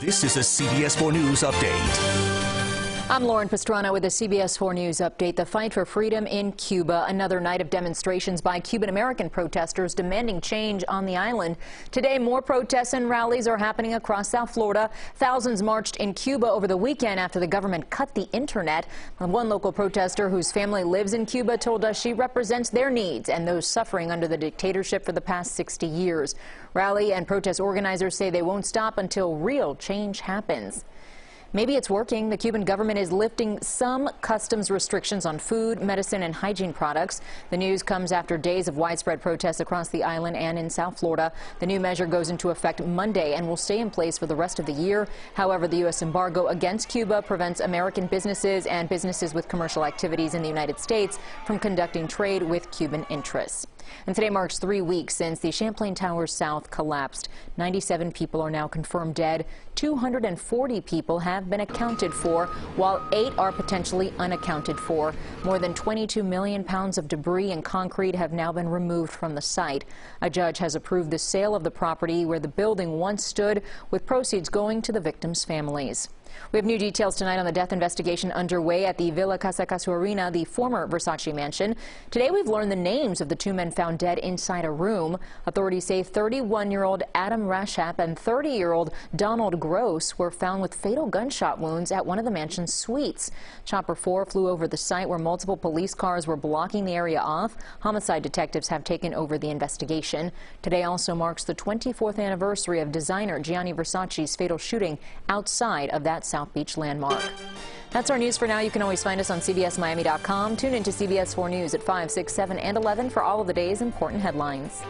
This is a CBS 4 News update. I'm Lauren Pastrana with a CBS 4 News update. The fight for freedom in Cuba. Another night of demonstrations by Cuban-American protesters demanding change on the island. Today, more protests and rallies are happening across South Florida. Thousands marched in Cuba over the weekend after the government cut the internet. One local protester whose family lives in Cuba told us she represents their needs and those suffering under the dictatorship for the past 60 years. Rally and protest organizers say they won't stop until real change happens. Maybe it's working. The Cuban government is lifting some customs restrictions on food, medicine, and hygiene products. The news comes after days of widespread protests across the island and in South Florida. The new measure goes into effect Monday and will stay in place for the rest of the year. However, the U.S. embargo against Cuba prevents American businesses and businesses with commercial activities in the United States from conducting trade with Cuban interests. And today marks 3 weeks since the Champlain Towers South collapsed. 97 people are now confirmed dead. 240 people have been accounted for, while 8 are potentially unaccounted for. More than 22 million pounds of debris and concrete have now been removed from the site. A judge has approved the sale of the property where the building once stood, with proceeds going to the victims' families. We have new details tonight on the death investigation underway at the Villa Casa Casuarina, the former Versace mansion. Today we've learned the names of the 2 men found dead inside a room. Authorities say 31-year-old Adam Rashap and 30-year-old Donald Gross were found with fatal gunshot wounds at one of the mansion's suites. Chopper 4 flew over the site where multiple police cars were blocking the area off. Homicide detectives have taken over the investigation. Today also marks the 24th anniversary of designer Gianni Versace's fatal shooting outside of that South Beach landmark. That's our news for now. You can always find us on CBSMiami.com. Tune into CBS 4 News at 5, 6, 7, and 11 for all of the day's important headlines.